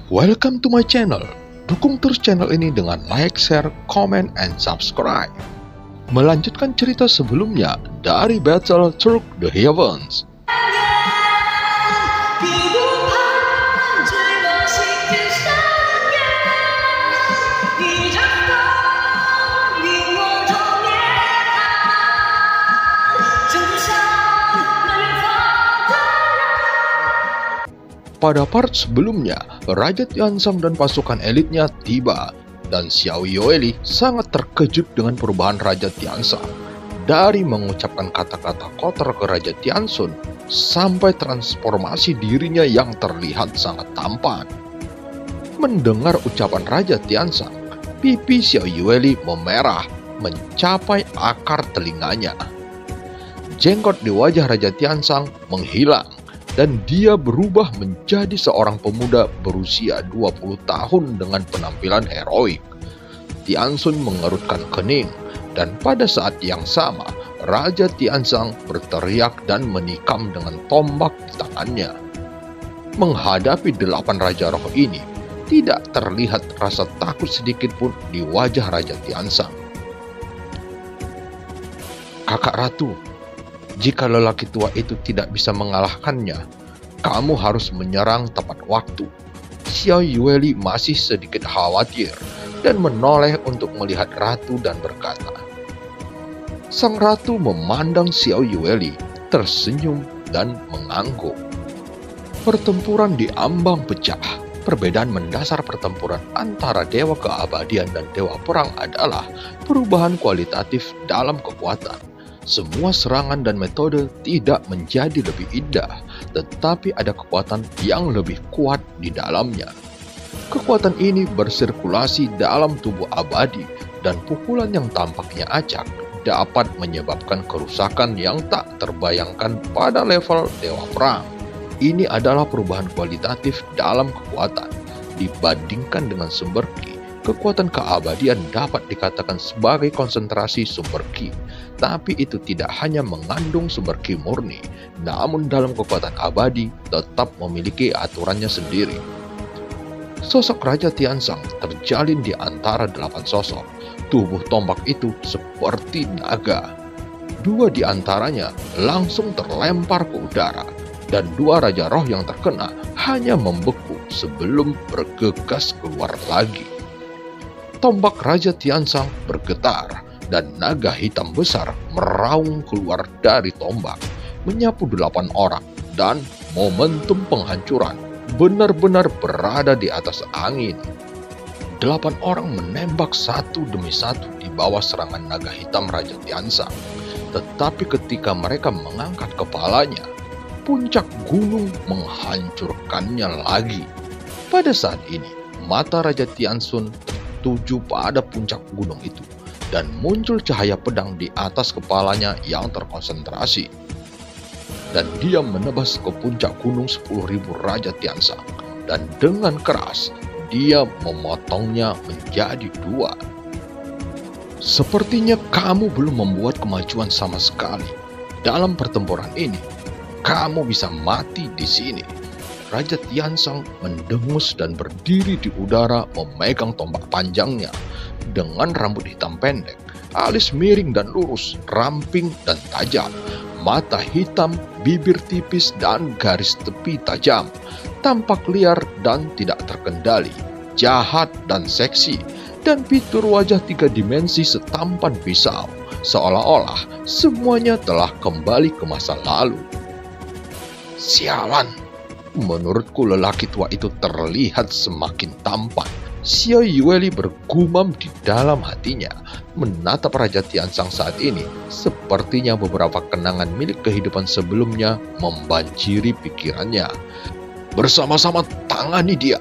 Welcome to my channel. Dukung terus channel ini dengan like, share, comment, and subscribe. Melanjutkan cerita sebelumnya dari Battle Through the Heavens. Pada part sebelumnya, Raja Tiansang dan pasukan elitnya tiba, dan Xiao Yueli sangat terkejut dengan perubahan Raja Tiansang. Dari mengucapkan kata-kata kotor ke Raja Tiansun, sampai transformasi dirinya yang terlihat sangat tampan. Mendengar ucapan Raja Tiansang, pipi Xiao Yueli memerah, mencapai akar telinganya. Jenggot di wajah Raja Tiansang menghilang, dan dia berubah menjadi seorang pemuda berusia 20 tahun dengan penampilan heroik. Tiansun mengerutkan kening, dan pada saat yang sama, Raja Tiansang berteriak dan menikam dengan tombak di tangannya. Menghadapi 8 Raja Roh ini, tidak terlihat rasa takut sedikit pun di wajah Raja Tiansang. Kakak Ratu, jika lelaki tua itu tidak bisa mengalahkannya, kamu harus menyerang tepat waktu. Xiao Yueli masih sedikit khawatir dan menoleh untuk melihat ratu dan berkata. Sang ratu memandang Xiao Yueli, tersenyum dan mengangguk. Pertempuran di ambang pecah. Perbedaan mendasar pertempuran antara Dewa Keabadian dan Dewa Perang adalah perubahan kualitatif dalam kekuatan. Semua serangan dan metode tidak menjadi lebih indah, tetapi ada kekuatan yang lebih kuat di dalamnya. Kekuatan ini bersirkulasi dalam tubuh abadi, dan pukulan yang tampaknya acak dapat menyebabkan kerusakan yang tak terbayangkan pada level Dewa Perang. Ini adalah perubahan kualitatif dalam kekuatan. Dibandingkan dengan sumber ki, kekuatan keabadian dapat dikatakan sebagai konsentrasi sumber ki. Tapi itu tidak hanya mengandung sumber ki murni, namun dalam kekuatan abadi tetap memiliki aturannya sendiri. Sosok Raja Tiansang terjalin di antara 8 sosok. Tubuh tombak itu seperti naga. 2 di antaranya langsung terlempar ke udara, dan 2 Raja Roh yang terkena hanya membeku sebelum bergegas keluar lagi. Tombak Raja Tiansang bergetar, dan naga hitam besar meraung keluar dari tombak, menyapu 8 orang, dan momentum penghancuran benar-benar berada di atas angin. 8 orang menembak satu demi satu di bawah serangan naga hitam Raja Tiansang. Tetapi ketika mereka mengangkat kepalanya, puncak gunung menghancurkannya lagi. Pada saat ini, mata Raja Tiansun tertuju pada puncak gunung itu, dan muncul cahaya pedang di atas kepalanya yang terkonsentrasi. Dan dia menebas ke puncak gunung 10.000 Raja Tiansang, dan dengan keras dia memotongnya menjadi 2. Sepertinya kamu belum membuat kemajuan sama sekali. Dalam pertempuran ini, kamu bisa mati di sini. Raja Tiansang mendengus dan berdiri di udara memegang tombak panjangnya. Dengan rambut hitam pendek, alis miring dan lurus, ramping dan tajam, mata hitam, bibir tipis dan garis tepi tajam, tampak liar dan tidak terkendali, jahat dan seksi, dan fitur wajah 3 dimensi setampan pisau, seolah-olah semuanya telah kembali ke masa lalu. Sialan, menurutku lelaki tua itu terlihat semakin tampan. Xiao Yueli bergumam di dalam hatinya. Menatap Raja Tiansang saat ini, sepertinya beberapa kenangan milik kehidupan sebelumnya membanjiri pikirannya. Bersama-sama tangani dia.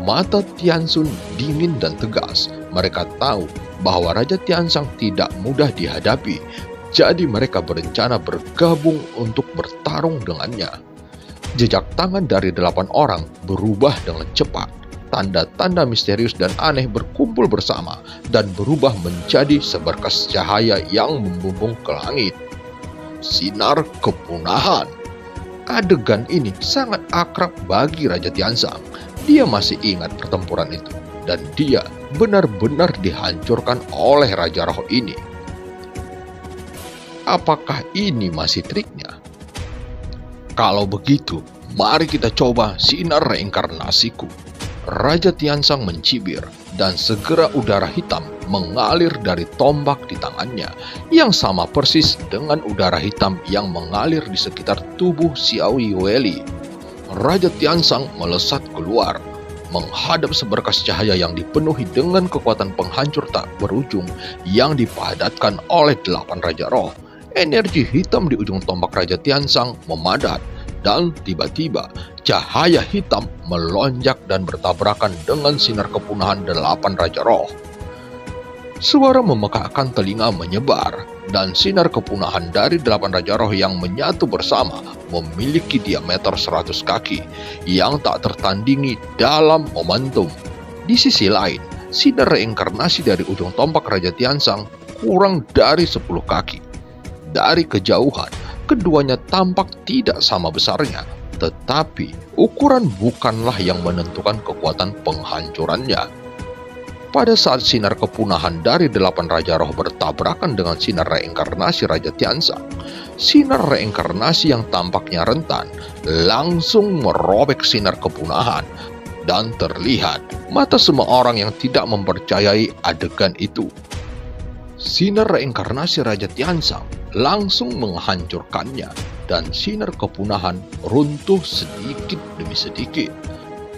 Mata Tiansun dingin dan tegas. Mereka tahu bahwa Raja Tiansang tidak mudah dihadapi, jadi mereka berencana bergabung untuk bertarung dengannya. Jejak tangan dari 8 orang berubah dengan cepat. Tanda-tanda misterius dan aneh berkumpul bersama dan berubah menjadi seberkas cahaya yang membumbung ke langit. Sinar kepunahan. Adegan ini sangat akrab bagi Raja Tiansang. Dia masih ingat pertempuran itu, dan dia benar-benar dihancurkan oleh Raja Roh ini. Apakah ini masih triknya? Kalau begitu, mari kita coba sinar reinkarnasiku. Raja Tiansang mencibir, dan segera udara hitam mengalir dari tombak di tangannya, yang sama persis dengan udara hitam yang mengalir di sekitar tubuh Xiao Yueli. Raja Tiansang melesat keluar, menghadap seberkas cahaya yang dipenuhi dengan kekuatan penghancur tak berujung yang dipadatkan oleh 8 Raja Roh. Energi hitam di ujung tombak Raja Tiansang memadat, dan tiba-tiba cahaya hitam melonjak dan bertabrakan dengan sinar kepunahan 8 Raja Roh. Suara memekakkan telinga menyebar, dan sinar kepunahan dari 8 Raja Roh yang menyatu bersama memiliki diameter 100 kaki yang tak tertandingi dalam momentum. Di sisi lain, sinar reinkarnasi dari ujung tombak Raja Tiansang kurang dari 10 kaki. Dari kejauhan, keduanya tampak tidak sama besarnya, tetapi ukuran bukanlah yang menentukan kekuatan penghancurannya. Pada saat sinar kepunahan dari 8 Raja Roh bertabrakan dengan sinar reinkarnasi Raja Tiansang, sinar reinkarnasi yang tampaknya rentan langsung merobek sinar kepunahan, dan terlihat mata semua orang yang tidak mempercayai adegan itu. Sinar reinkarnasi Raja Tiansang langsung menghancurkannya, dan sinar kepunahan runtuh sedikit demi sedikit.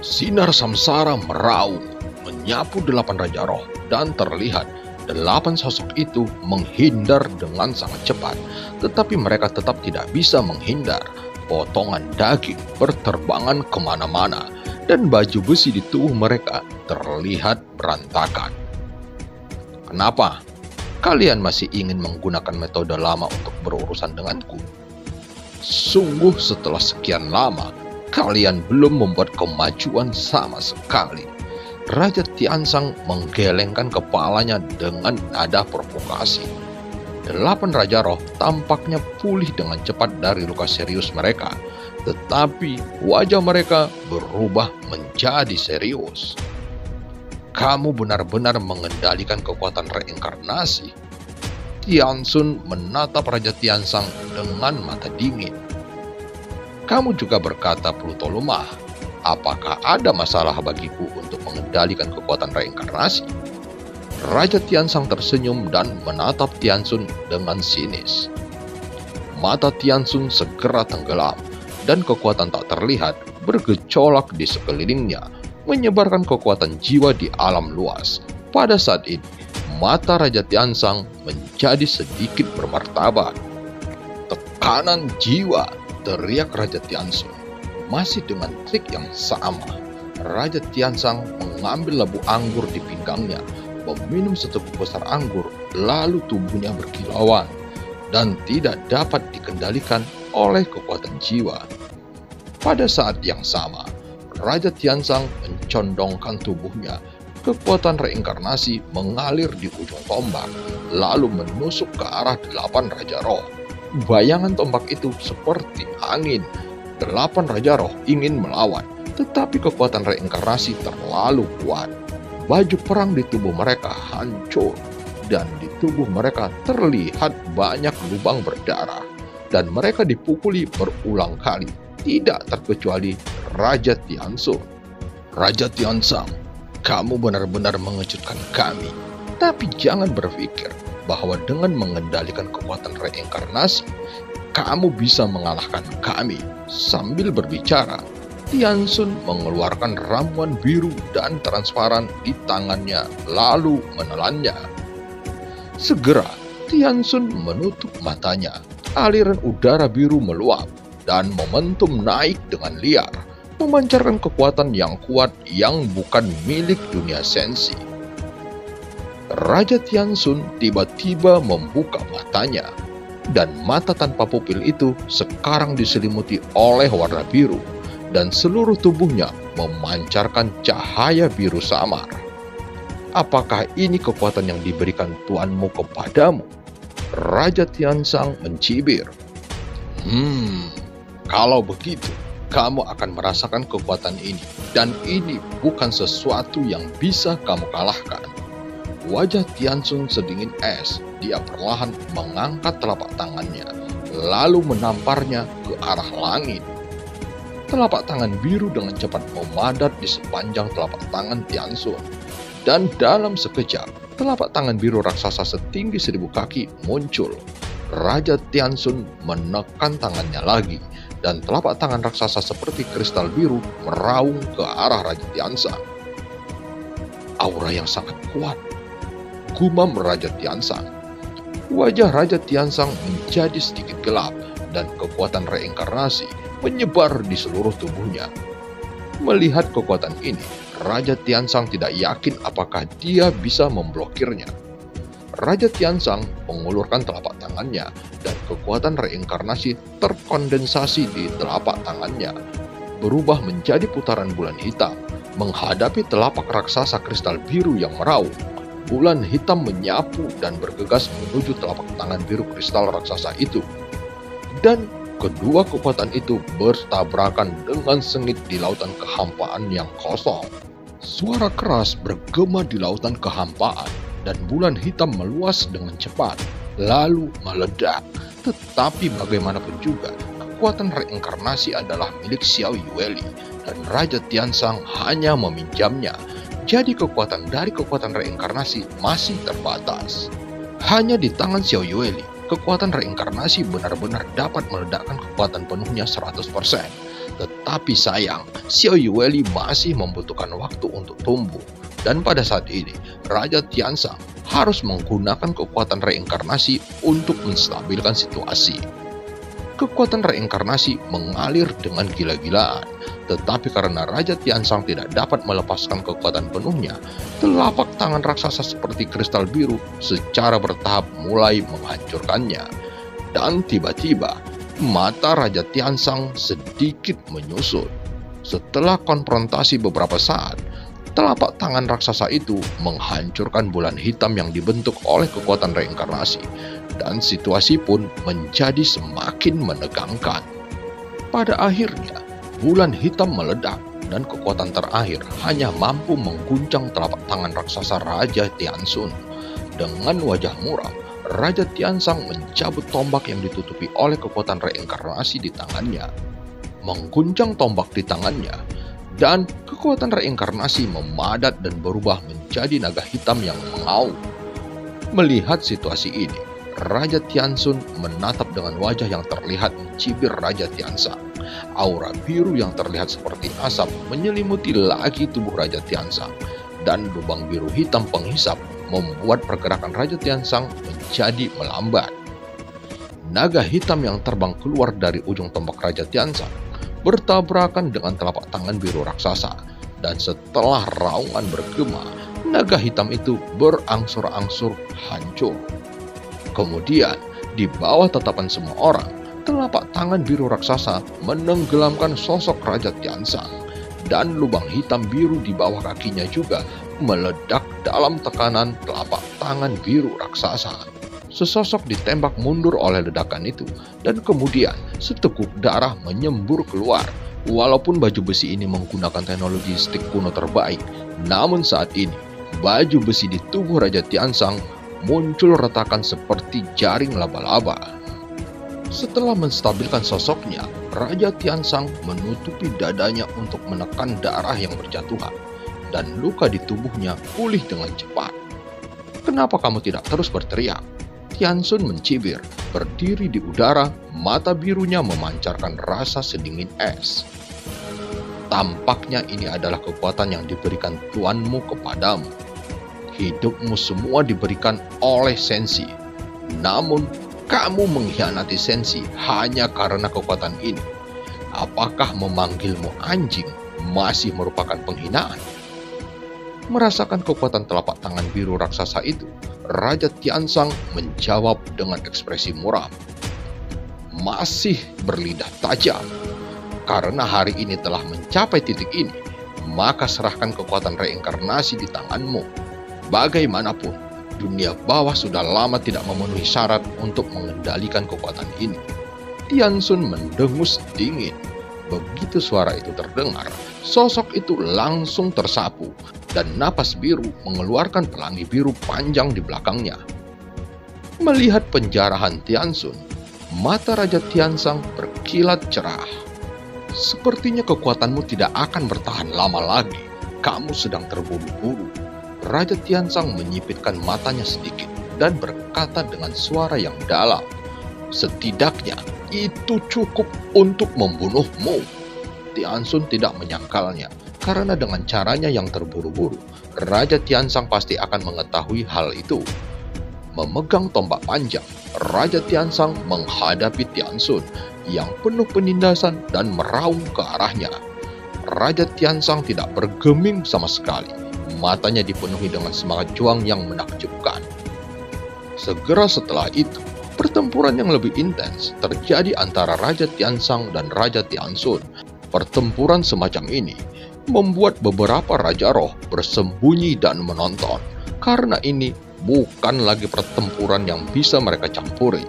Sinar samsara meraung, menyapu 8 Raja Roh, dan terlihat 8 sosok itu menghindar dengan sangat cepat. Tetapi mereka tetap tidak bisa menghindar. Potongan daging berterbangan kemana-mana, dan baju besi di tubuh mereka terlihat berantakan. Kenapa? Kalian masih ingin menggunakan metode lama untuk berurusan denganku? Sungguh setelah sekian lama, kalian belum membuat kemajuan sama sekali. Raja Tiansang menggelengkan kepalanya dengan nada provokasi. 8 Raja Roh tampaknya pulih dengan cepat dari luka serius mereka, tetapi wajah mereka berubah menjadi serius. Kamu benar-benar mengendalikan kekuatan reinkarnasi. Tiansun menatap Raja Tiansang dengan mata dingin. Kamu juga berkata Pluto lemah. Apakah ada masalah bagiku untuk mengendalikan kekuatan reinkarnasi? Raja Tiansang tersenyum dan menatap Tiansun dengan sinis. Mata Tiansun segera tenggelam, dan kekuatan tak terlihat bergejolak di sekelilingnya, menyebarkan kekuatan jiwa di alam luas. Pada saat ini, mata Raja Tiansang menjadi sedikit bermartabat. Tekanan jiwa, teriak Raja Tiansun. Masih dengan trik yang sama, Raja Tiansang mengambil labu anggur di pinggangnya, meminum seteguk besar anggur, lalu tubuhnya berkilauan dan tidak dapat dikendalikan oleh kekuatan jiwa. Pada saat yang sama, Raja Tiansang mencondongkan tubuhnya. Kekuatan reinkarnasi mengalir di ujung tombak, lalu menusuk ke arah 8 Raja Roh. Bayangan tombak itu seperti angin. 8 Raja Roh ingin melawan, tetapi kekuatan reinkarnasi terlalu kuat. Baju perang di tubuh mereka hancur, dan di tubuh mereka terlihat banyak lubang berdarah, dan mereka dipukuli berulang kali, tidak terkecuali Raja Tiansun. Raja Tiansang, kamu benar-benar mengejutkan kami, tapi jangan berpikir bahwa dengan mengendalikan kekuatan reinkarnasi, kamu bisa mengalahkan kami. Sambil berbicara, Tiansun mengeluarkan ramuan biru dan transparan di tangannya, lalu menelannya. Segera, Tiansun menutup matanya. Aliran udara biru meluap, dan momentum naik dengan liar, memancarkan kekuatan yang kuat yang bukan milik dunia sensi. Raja Tiansun tiba-tiba membuka matanya, dan mata tanpa pupil itu sekarang diselimuti oleh warna biru, dan seluruh tubuhnya memancarkan cahaya biru samar. Apakah ini kekuatan yang diberikan tuanmu kepadamu? Raja Tiansang mencibir. Kalau begitu, kamu akan merasakan kekuatan ini. Dan ini bukan sesuatu yang bisa kamu kalahkan. Wajah Tiansun sedingin es. Dia perlahan mengangkat telapak tangannya, lalu menamparnya ke arah langit. Telapak tangan biru dengan cepat memadat di sepanjang telapak tangan Tiansun. Dan dalam sekejap, telapak tangan biru raksasa setinggi 1000 kaki muncul. Raja Tiansun menekan tangannya lagi, dan telapak tangan raksasa seperti kristal biru meraung ke arah Raja Tiansang. Aura yang sangat kuat, gumam Raja Tiansang. Wajah Raja Tiansang menjadi sedikit gelap, dan kekuatan reinkarnasi menyebar di seluruh tubuhnya. Melihat kekuatan ini, Raja Tiansang tidak yakin apakah dia bisa memblokirnya. Raja Tiansang mengulurkan telapak tangannya, dan kekuatan reinkarnasi terkondensasi di telapak tangannya, berubah menjadi putaran bulan hitam, menghadapi telapak raksasa kristal biru yang meraung. Bulan hitam menyapu dan bergegas menuju telapak tangan biru kristal raksasa itu. Dan kedua kekuatan itu bertabrakan dengan sengit di lautan kehampaan yang kosong. Suara keras bergema di lautan kehampaan, dan bulan hitam meluas dengan cepat, lalu meledak. Tetapi bagaimanapun juga, kekuatan reinkarnasi adalah milik Xiao Yueli, dan Raja Tiansang hanya meminjamnya. Jadi kekuatan dari kekuatan reinkarnasi masih terbatas. Hanya di tangan Xiao Yueli, kekuatan reinkarnasi benar-benar dapat meledakkan kekuatan penuhnya 100%. Tetapi sayang, Xiao Yueli masih membutuhkan waktu untuk tumbuh. Dan pada saat ini, Raja Tiansang harus menggunakan kekuatan reinkarnasi untuk menstabilkan situasi. Kekuatan reinkarnasi mengalir dengan gila-gilaan. Tetapi karena Raja Tiansang tidak dapat melepaskan kekuatan penuhnya, telapak tangan raksasa seperti kristal biru secara bertahap mulai menghancurkannya. Dan tiba-tiba, mata Raja Tiansang sedikit menyusut. Setelah konfrontasi beberapa saat, telapak tangan raksasa itu menghancurkan bulan hitam yang dibentuk oleh kekuatan reinkarnasi, dan situasi pun menjadi semakin menegangkan. Pada akhirnya, bulan hitam meledak, dan kekuatan terakhir hanya mampu mengguncang telapak tangan raksasa Raja Tiansun. Dengan wajah muram, Raja Tiansang mencabut tombak yang ditutupi oleh kekuatan reinkarnasi di tangannya. Mengguncang tombak di tangannya, dan kekuatan reinkarnasi memadat dan berubah menjadi naga hitam yang mengaum. Melihat situasi ini, Raja Tiansun menatap dengan wajah yang terlihat mencibir Raja Tiansang. Aura biru yang terlihat seperti asap menyelimuti lagi tubuh Raja Tiansang, dan lubang biru hitam penghisap membuat pergerakan Raja Tiansang menjadi melambat. Naga hitam yang terbang keluar dari ujung tombak Raja Tiansang bertabrakan dengan telapak tangan biru raksasa, dan setelah raungan bergema, naga hitam itu berangsur-angsur hancur. Kemudian, di bawah tatapan semua orang, telapak tangan biru raksasa menenggelamkan sosok Raja Tiansang, dan lubang hitam biru di bawah kakinya juga meledak dalam tekanan telapak tangan biru raksasa. Sesosok ditembak mundur oleh ledakan itu, dan kemudian seteguk darah menyembur keluar. Walaupun baju besi ini menggunakan teknologi stik kuno terbaik, namun saat ini baju besi di tubuh Raja Tiansang muncul retakan seperti jaring laba-laba. Setelah menstabilkan sosoknya, Raja Tiansang menutupi dadanya untuk menekan darah yang berjatuhan, dan luka di tubuhnya pulih dengan cepat. "Kenapa kamu tidak terus berteriak?" Tiansun mencibir, berdiri di udara, mata birunya memancarkan rasa sedingin es. "Tampaknya ini adalah kekuatan yang diberikan tuanmu kepadamu. Hidupmu semua diberikan oleh Sensi. Namun, kamu mengkhianati Sensi hanya karena kekuatan ini. Apakah memanggilmu anjing masih merupakan penghinaan?" Merasakan kekuatan telapak tangan biru raksasa itu, Raja Tiansang menjawab dengan ekspresi muram. "Masih berlidah tajam. Karena hari ini telah mencapai titik ini, maka serahkan kekuatan reinkarnasi di tanganmu. Bagaimanapun, dunia bawah sudah lama tidak memenuhi syarat untuk mengendalikan kekuatan ini." Tiansun mendengus dingin. Begitu suara itu terdengar, sosok itu langsung tersapu dan napas biru mengeluarkan pelangi biru panjang di belakangnya. Melihat penjarahan Tianxun, mata Raja Tianzang berkilat cerah. Sepertinya kekuatanmu tidak akan bertahan lama lagi. Kamu sedang terburu-buru. Raja Tianzang menyipitkan matanya sedikit dan berkata dengan suara yang dalam, "Setidaknya itu cukup untuk membunuhmu." Tianxun tidak menyangkalnya, karena dengan caranya yang terburu-buru, Raja Tianzang pasti akan mengetahui hal itu. Memegang tombak panjang, Raja Tianzang menghadapi Tianxun yang penuh penindasan dan meraung ke arahnya. Raja Tianzang tidak bergeming sama sekali. Matanya dipenuhi dengan semangat juang yang menakjubkan. Segera setelah itu, pertempuran yang lebih intens terjadi antara Raja Tianzang dan Raja Tianxun. Pertempuran semacam ini membuat beberapa Raja Roh bersembunyi dan menonton, karena ini bukan lagi pertempuran yang bisa mereka campuri.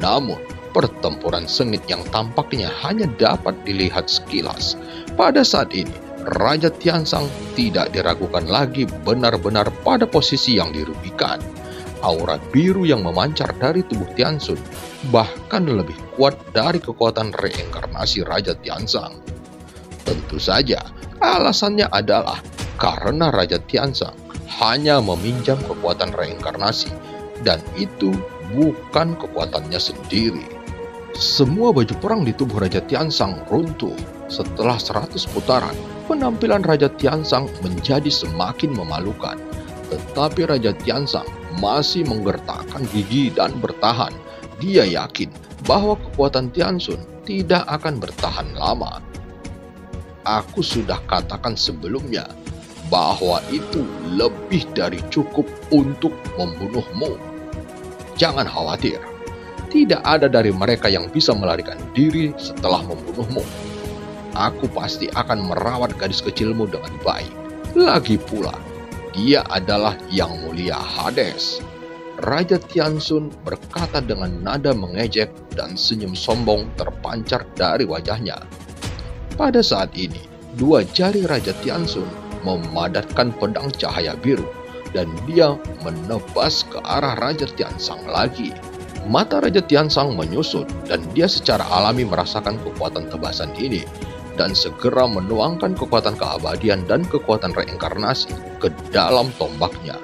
Namun, pertempuran sengit yang tampaknya hanya dapat dilihat sekilas. Pada saat ini, Raja Tianzang tidak diragukan lagi benar-benar pada posisi yang dirugikan. Aura biru yang memancar dari tubuh Tianxun bahkan lebih kuat dari kekuatan reinkarnasi Raja Tianzang. Tentu saja, alasannya adalah karena Raja Tianzang hanya meminjam kekuatan reinkarnasi, dan itu bukan kekuatannya sendiri. Semua baju perang di tubuh Raja Tianzang runtuh. Setelah 100 putaran, penampilan Raja Tianzang menjadi semakin memalukan. Tetapi Raja Tianzang masih menggertakkan gigi dan bertahan. Dia yakin bahwa kekuatan Tianxun tidak akan bertahan lama. Aku sudah katakan sebelumnya bahwa itu lebih dari cukup untuk membunuhmu. Jangan khawatir, tidak ada dari mereka yang bisa melarikan diri setelah membunuhmu. Aku pasti akan merawat gadis kecilmu dengan baik. Lagi pula, dia adalah Yang Mulia Hades. Raja Tianxun berkata dengan nada mengejek dan senyum sombong terpancar dari wajahnya. Pada saat ini, dua jari Raja Tianxun memadatkan pedang cahaya biru dan dia menebas ke arah Raja Tianzang lagi. Mata Raja Tianzang menyusut dan dia secara alami merasakan kekuatan tebasan ini dan segera menuangkan kekuatan keabadian dan kekuatan reinkarnasi ke dalam tombaknya.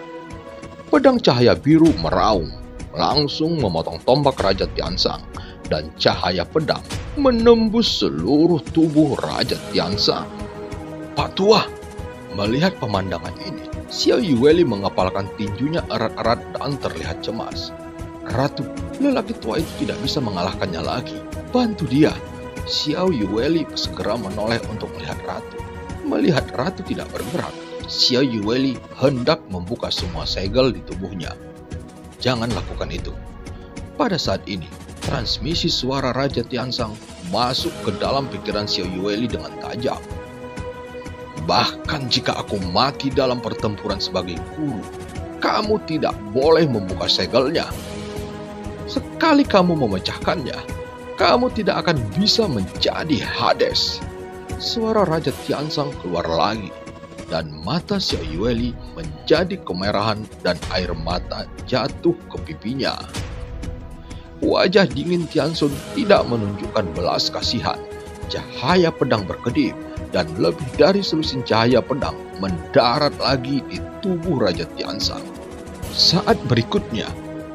Pedang cahaya biru meraung, langsung memotong tombak Raja Tianzang, dan cahaya pedang menembus seluruh tubuh Raja Tianzang. "Pak Tua!" Melihat pemandangan ini, Xiao Yueli mengepalkan tinjunya erat-erat dan terlihat cemas. "Ratu, lelaki tua itu tidak bisa mengalahkannya lagi. Bantu dia." Xiao Yueli segera menoleh untuk melihat Ratu. Melihat Ratu tidak bergerak, Xiao Yueli hendak membuka semua segel di tubuhnya. "Jangan lakukan itu." Pada saat ini, transmisi suara Raja Tianzang masuk ke dalam pikiran Xiao Yueli dengan tajam. "Bahkan jika aku mati dalam pertempuran sebagai guru, kamu tidak boleh membuka segelnya. Sekali kamu memecahkannya, kamu tidak akan bisa menjadi Hades." Suara Raja Tianzang keluar lagi, dan mata Xiao Yueli menjadi kemerahan dan air mata jatuh ke pipinya. Wajah dingin Tianxun tidak menunjukkan belas kasihan. Cahaya pedang berkedip, dan lebih dari selusin cahaya pedang mendarat lagi di tubuh Raja Tianzang. Saat berikutnya,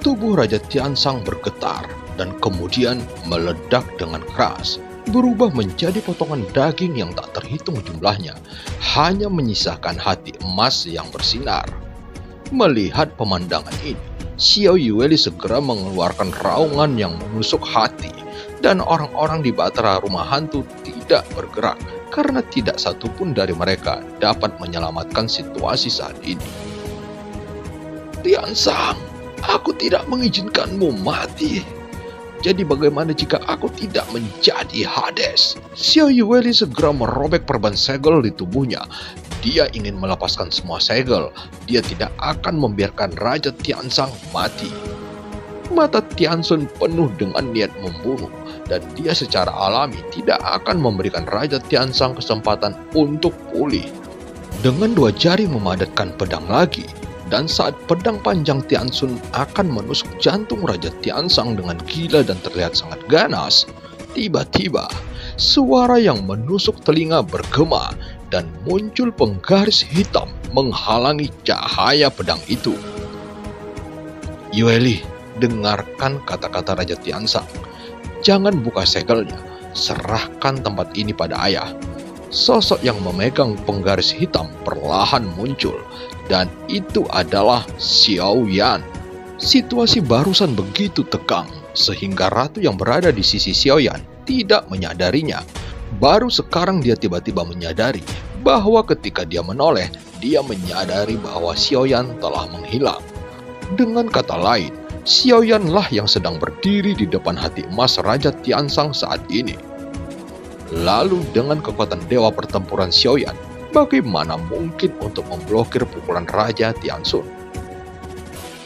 tubuh Raja Tianzang bergetar dan kemudian meledak dengan keras, berubah menjadi potongan daging yang tak terhitung jumlahnya, hanya menyisakan hati emas yang bersinar. Melihat pemandangan ini, Xiao Yueli segera mengeluarkan raungan yang menusuk hati, dan orang-orang di Batara Rumah Hantu tidak bergerak karena tidak satupun dari mereka dapat menyelamatkan situasi saat ini. "Tianzang, aku tidak mengizinkanmu mati. Jadi bagaimana jika aku tidak menjadi Hades?" Xiao Yueli segera merobek perban segel di tubuhnya. Dia ingin melepaskan semua segel. Dia tidak akan membiarkan Raja Tianzang mati. Mata Tiansun penuh dengan niat membunuh, dan dia secara alami tidak akan memberikan Raja Tiansang kesempatan untuk pulih. Dengan dua jari memadatkan pedang lagi, dan saat pedang panjang Tiansun akan menusuk jantung Raja Tiansang dengan gila dan terlihat sangat ganas, tiba-tiba suara yang menusuk telinga bergema dan muncul penggaris hitam menghalangi cahaya pedang itu. Yueli, dengarkan kata-kata Raja Tiansang. Jangan buka segelnya, serahkan tempat ini pada ayah. Sosok yang memegang penggaris hitam perlahan muncul, dan itu adalah Xiao Yan. Situasi barusan begitu tegang, sehingga ratu yang berada di sisi Xiao Yan tidak menyadarinya. Baru sekarang dia tiba-tiba menyadari bahwa ketika dia menoleh, dia menyadari bahwa Xiao Yan telah menghilang. Dengan kata lain, Xiao Yan lah yang sedang berdiri di depan hati emas Raja Tiansang saat ini. Lalu dengan kekuatan dewa pertempuran Xiao Yan, bagaimana mungkin untuk memblokir pukulan Raja Tiansun?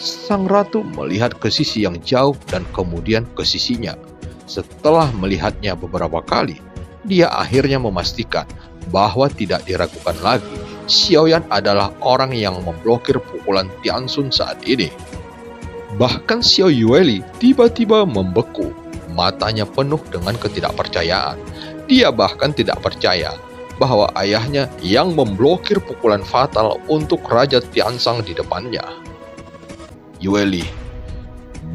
Sang ratu melihat ke sisi yang jauh dan kemudian ke sisinya. Setelah melihatnya beberapa kali, dia akhirnya memastikan bahwa tidak diragukan lagi, Xiao Yan adalah orang yang memblokir pukulan Tiansun saat ini. Bahkan Xiao Yueli tiba-tiba membeku, matanya penuh dengan ketidakpercayaan. Dia bahkan tidak percaya bahwa ayahnya yang memblokir pukulan fatal untuk Raja Tiansang di depannya. Yueli,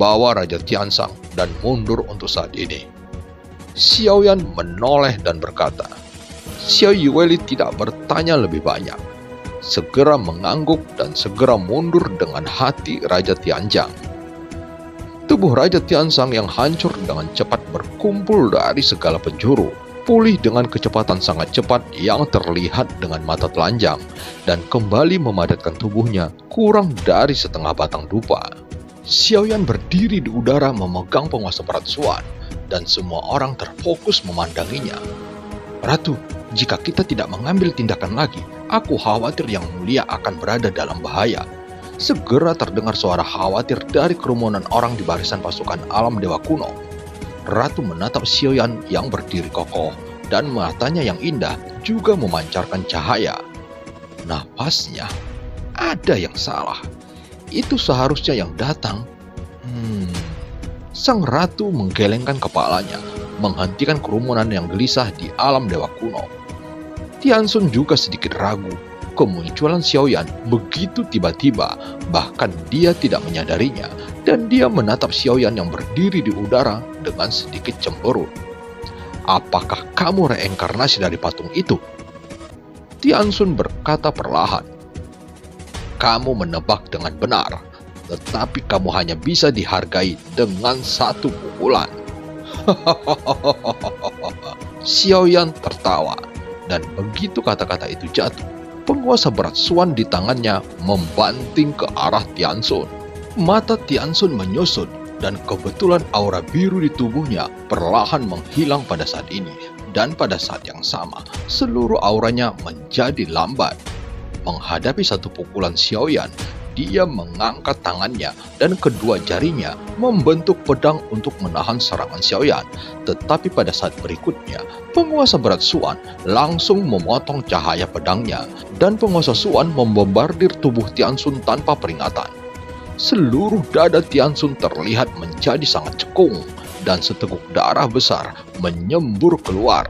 bawa Raja Tiansang dan mundur untuk saat ini. Xiao Yan menoleh dan berkata. Xiao Yueli tidak bertanya lebih banyak. Segera mengangguk dan segera mundur dengan hati Raja Tianjang. Tubuh Raja Tiansang yang hancur dengan cepat berkumpul dari segala penjuru, pulih dengan kecepatan sangat cepat yang terlihat dengan mata telanjang, dan kembali memadatkan tubuhnya kurang dari setengah batang dupa. Xiao Yan berdiri di udara memegang penguasa berat Suan, dan semua orang terfokus memandanginya. Ratu, jika kita tidak mengambil tindakan lagi, aku khawatir Yang Mulia akan berada dalam bahaya. Segera terdengar suara khawatir dari kerumunan orang di barisan pasukan alam dewa kuno. Ratu menatap Xiao Yan yang berdiri kokoh, dan matanya yang indah juga memancarkan cahaya. Napasnya, ada yang salah. Itu seharusnya yang datang. Sang ratu menggelengkan kepalanya, menghentikan kerumunan yang gelisah di alam dewa kuno. Tiansun juga sedikit ragu. Kemunculan Xiao Yan begitu tiba-tiba, bahkan dia tidak menyadarinya, dan dia menatap Xiao Yan yang berdiri di udara dengan sedikit cemberut. Apakah kamu reinkarnasi dari patung itu? Tiansun berkata perlahan. Kamu menebak dengan benar, tetapi kamu hanya bisa dihargai dengan satu pukulan. Xiao Yan tertawa, dan begitu kata-kata itu jatuh, penguasa berat Suan di tangannya membanting ke arah Tiansun. Mata Tiansun menyusut, dan kebetulan aura biru di tubuhnya perlahan menghilang pada saat ini. Dan pada saat yang sama, seluruh auranya menjadi lambat. Menghadapi satu pukulan Xiao Yan, dia mengangkat tangannya dan kedua jarinya membentuk pedang untuk menahan serangan Xiao Yan. Tetapi pada saat berikutnya, penguasa berat Suan langsung memotong cahaya pedangnya, dan penguasa Suan membombardir tubuh Tiansun tanpa peringatan. Seluruh dada Tiansun terlihat menjadi sangat cekung, dan seteguk darah besar menyembur keluar.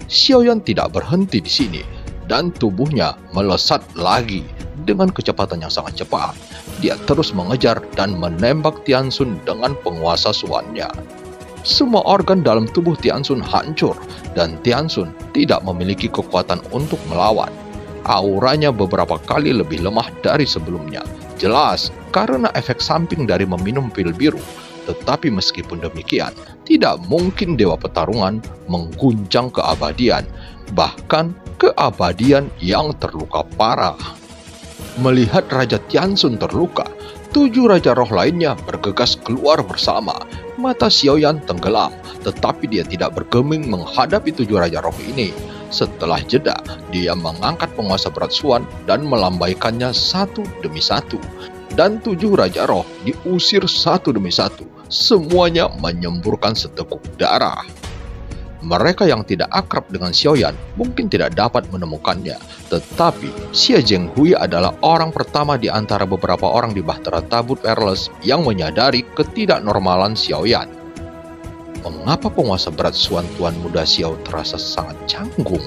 Xiao Yan tidak berhenti di sini, dan tubuhnya melesat lagi. Dengan kecepatan yang sangat cepat, dia terus mengejar dan menembak Tiansun dengan penguasa Suannya. Semua organ dalam tubuh Tiansun hancur, dan Tiansun tidak memiliki kekuatan untuk melawan. Auranya beberapa kali lebih lemah dari sebelumnya, jelas karena efek samping dari meminum pil biru. Tetapi meskipun demikian, tidak mungkin dewa pertarungan mengguncang keabadian, bahkan keabadian yang terluka parah. Melihat Raja Tiansun terluka, 7 raja roh lainnya bergegas keluar bersama. Mata Xiao Yan tenggelam, tetapi dia tidak bergeming menghadapi 7 raja roh ini. Setelah jeda, dia mengangkat penguasa berat Suan dan melambaikannya satu demi satu. Dan 7 raja roh diusir satu demi satu semuanya menyemburkan seteguk darah. Mereka yang tidak akrab dengan Xiaoyan mungkin tidak dapat menemukannya, tetapi Xie Zhenghui adalah orang pertama di antara beberapa orang di Bahtera Tabut Wireless yang menyadari ketidaknormalan Xiaoyan. Mengapa penguasa berat Suan Tuan Muda Xiao terasa sangat canggung?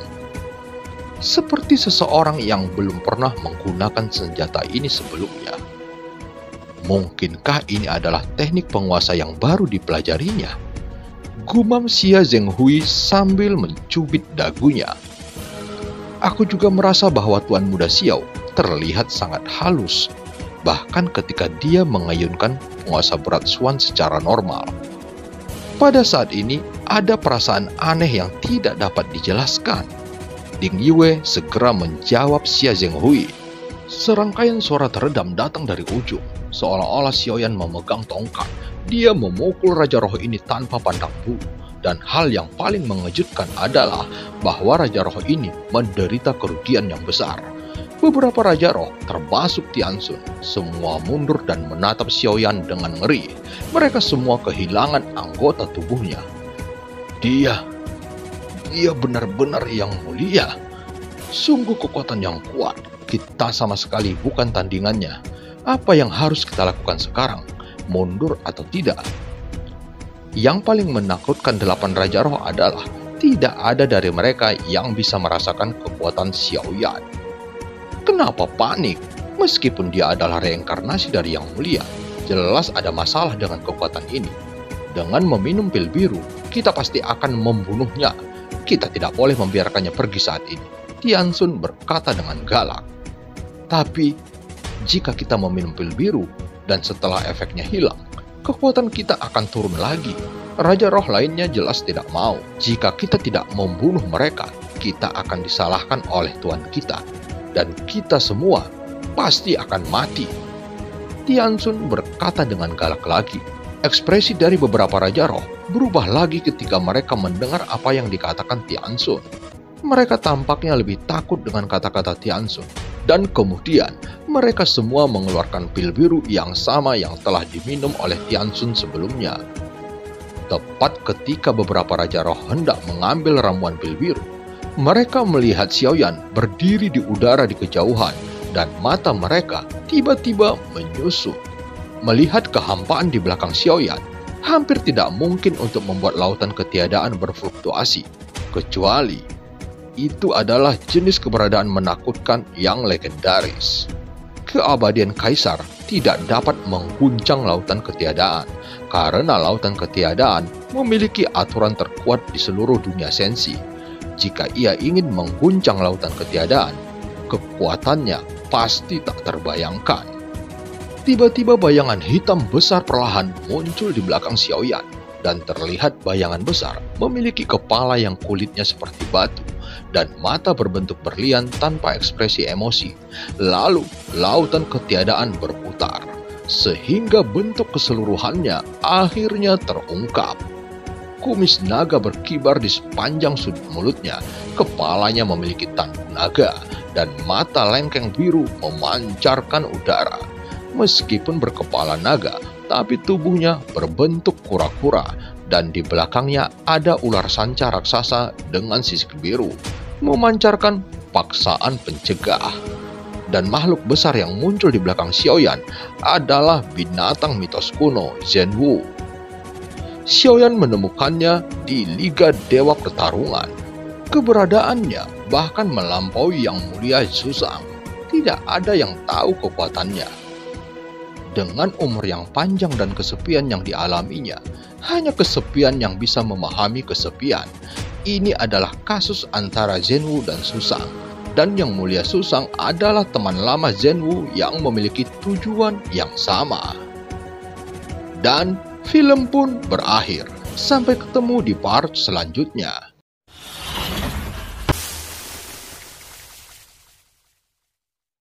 Seperti seseorang yang belum pernah menggunakan senjata ini sebelumnya. Mungkinkah ini adalah teknik penguasa yang baru dipelajarinya? Gumam Xie Zhenghui sambil mencubit dagunya. Aku juga merasa bahwa Tuan Muda Xiao terlihat sangat halus, bahkan ketika dia mengayunkan penguasa berat Suan secara normal. Pada saat ini, ada perasaan aneh yang tidak dapat dijelaskan. Ding Yue segera menjawab Xie Zhenghui. Serangkaian suara teredam datang dari ujung, seolah-olah Xiaoyan memegang tongkat. Dia memukul Raja Roh ini tanpa pandang bulu, dan hal yang paling mengejutkan adalah bahwa Raja Roh ini menderita kerugian yang besar. Beberapa Raja Roh, termasuk Tianxun, semua mundur dan menatap Xiaoyan dengan ngeri. Mereka semua kehilangan anggota tubuhnya. Dia benar-benar yang mulia. Sungguh kekuatan yang kuat. Kita sama sekali bukan tandingannya. Apa yang harus kita lakukan sekarang? Mundur atau tidak? Yang paling menakutkan 8 Raja Roh adalah tidak ada dari mereka yang bisa merasakan kekuatan Xiaoyan. Kenapa panik? Meskipun dia adalah reinkarnasi dari Yang Mulia, jelas ada masalah dengan kekuatan ini. Dengan meminum pil biru, kita pasti akan membunuhnya. Kita tidak boleh membiarkannya pergi saat ini, Tianxun berkata dengan galak. Tapi, jika kita meminum pil biru, dan setelah efeknya hilang, kekuatan kita akan turun lagi. Raja Roh lainnya jelas tidak mau. Jika kita tidak membunuh mereka, kita akan disalahkan oleh Tuan kita. Dan kita semua pasti akan mati. Tianxun berkata dengan galak lagi. Ekspresi dari beberapa Raja Roh berubah lagi ketika mereka mendengar apa yang dikatakan Tianxun. Mereka tampaknya lebih takut dengan kata-kata Tianxun. Dan kemudian, mereka semua mengeluarkan pil biru yang sama yang telah diminum oleh Tianxun sebelumnya. Tepat ketika beberapa Raja Roh hendak mengambil ramuan pil biru, mereka melihat Xiaoyan berdiri di udara di kejauhan, dan mata mereka tiba-tiba menyusut. Melihat kehampaan di belakang Xiaoyan, hampir tidak mungkin untuk membuat lautan ketiadaan berfluktuasi, kecuali itu adalah jenis keberadaan menakutkan yang legendaris. Keabadian Kaisar tidak dapat mengguncang lautan ketiadaan, karena lautan ketiadaan memiliki aturan terkuat di seluruh dunia sensi. Jika ia ingin mengguncang lautan ketiadaan, kekuatannya pasti tak terbayangkan. Tiba-tiba bayangan hitam besar perlahan muncul di belakang Xiaoyan, dan terlihat bayangan besar memiliki kepala yang kulitnya seperti batu, dan mata berbentuk berlian tanpa ekspresi emosi. Lalu, lautan ketiadaan berputar, sehingga bentuk keseluruhannya akhirnya terungkap. Kumis naga berkibar di sepanjang sudut mulutnya, kepalanya memiliki tanduk naga, dan mata lengkeng biru memancarkan udara. Meskipun berkepala naga, tapi tubuhnya berbentuk kura-kura, dan di belakangnya ada ular sanca raksasa dengan sisik biru, memancarkan paksaan pencegah. Dan makhluk besar yang muncul di belakang Xiaoyan adalah binatang mitos kuno Zhenwu. Xiaoyan menemukannya di Liga Dewa Pertarungan. Keberadaannya bahkan melampaui Yang Mulia Zhuzang. Tidak ada yang tahu kekuatannya. Dengan umur yang panjang dan kesepian yang dialaminya, hanya kesepian yang bisa memahami kesepian. Ini adalah kasus antara Zhenwu dan Zhuzang. Dan Yang Mulia Zhuzang adalah teman lama Zhenwu yang memiliki tujuan yang sama. Dan film pun berakhir. Sampai ketemu di part selanjutnya.